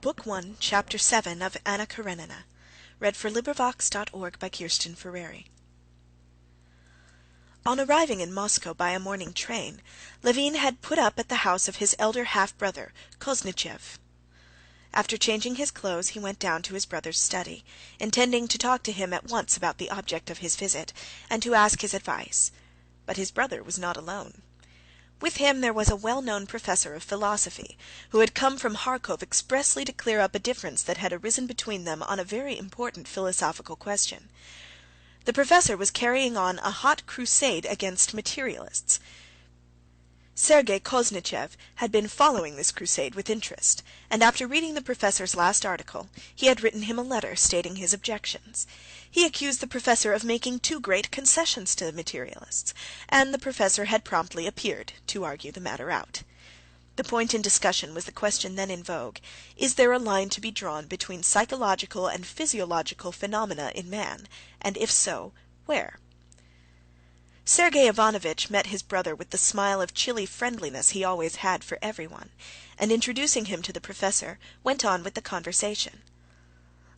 Book 1, Chapter 7 of Anna Karenina. LibriVox.org/Kirsten On arriving in Moscow by a morning train, Levin had put up at the house of his elder half-brother, Koznishev. After changing his clothes, he went down to his brother's study, intending to talk to him at once about the object of his visit, and to ask his advice. But his brother was not alone. With him there was a well-known professor of philosophy, who had come from Kharkov expressly to clear up a difference that had arisen between them on a very important philosophical question. The professor was carrying on a hot crusade against materialists. Sergei Koznishev had been following this crusade with interest, and after reading the professor's last article, he had written him a letter stating his objections. He accused the professor of making too great concessions to the materialists, and the professor had promptly appeared to argue the matter out. The point in discussion was the question then in vogue: is there a line to be drawn between psychological and physiological phenomena in man, and if so, where? Sergey Ivanovitch met his brother with the smile of chilly friendliness he always had for everyone, and introducing him to the professor, went on with the conversation.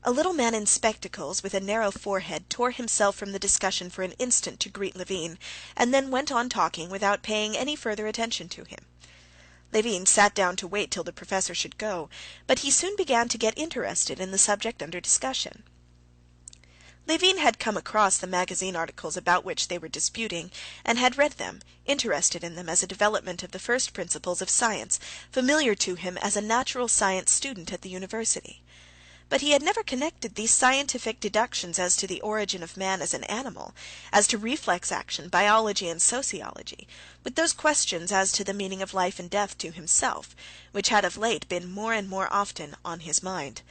A little man in spectacles with a narrow forehead tore himself from the discussion for an instant to greet Levin, and then went on talking without paying any further attention to him. Levin sat down to wait till the professor should go, but he soon began to get interested in the subject under discussion. Levin had come across the magazine articles about which they were disputing, and had read them, interested in them as a development of the first principles of science, familiar to him as a natural science student at the university. But he had never connected these scientific deductions as to the origin of man as an animal, as to reflex action, biology, and sociology, with those questions as to the meaning of life and death to himself, which had of late been more and more often on his mind.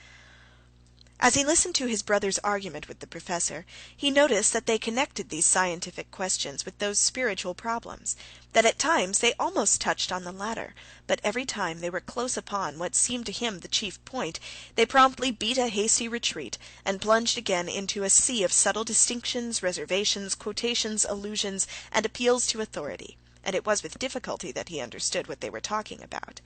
As he listened to his brother's argument with the professor, he noticed that they connected these scientific questions with those spiritual problems, that at times they almost touched on the latter, but every time they were close upon what seemed to him the chief point, they promptly beat a hasty retreat and plunged again into a sea of subtle distinctions, reservations, quotations, allusions, and appeals to authority, and it was with difficulty that he understood what they were talking about.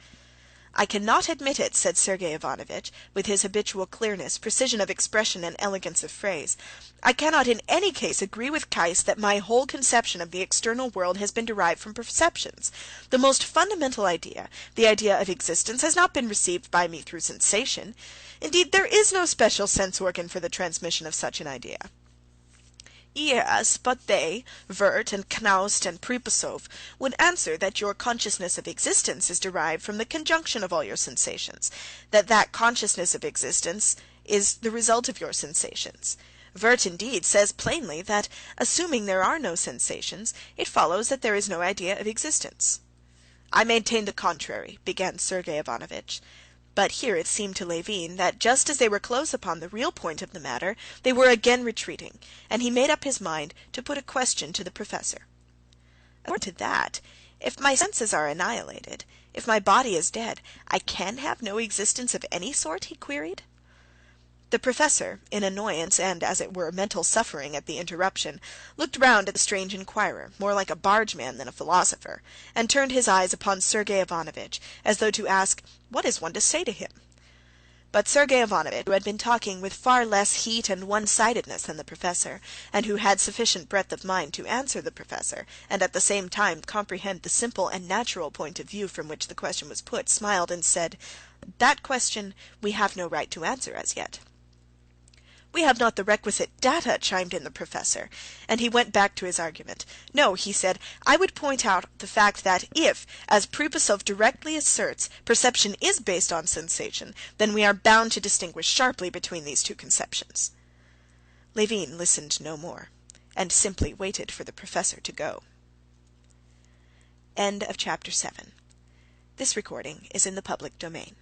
"I cannot admit it," said Sergey Ivanovitch, with his habitual clearness, precision of expression, and elegance of phrase. "I cannot in any case agree with Kais that my whole conception of the external world has been derived from perceptions. The most fundamental idea, the idea of existence, has not been received by me through sensation. Indeed, there is no special sense organ for the transmission of such an idea. Yes, but they, Wirth and Knaust and Pripasov, would answer that your consciousness of existence is derived from the conjunction of all your sensations, that consciousness of existence is the result of your sensations. Wirth, indeed, says plainly that, assuming there are no sensations, it follows that there is no idea of existence." "I maintain the contrary," began Sergey Ivanovitch. But here it seemed to Levin that just as they were close upon the real point of the matter, they were again retreating, and he made up his mind to put a question to the professor. "According to that, if my senses are annihilated, if my body is dead, I can have no existence of any sort?" he queried. The professor, in annoyance and, as it were, mental suffering at the interruption, looked round at the strange inquirer, more like a bargeman than a philosopher, and turned his eyes upon Sergey Ivanovitch, as though to ask, "What is one to say to him?" But Sergey Ivanovitch, who had been talking with far less heat and one-sidedness than the professor, and who had sufficient breadth of mind to answer the professor, and at the same time comprehend the simple and natural point of view from which the question was put, smiled and said, "That question we have no right to answer as yet." "We have not the requisite data," chimed in the professor, and he went back to his argument. "No," he said, "I would point out the fact that if, as Pripasov directly asserts, perception is based on sensation, then we are bound to distinguish sharply between these two conceptions." Levin listened no more, and simply waited for the professor to go. End of chapter 7. This recording is in the public domain.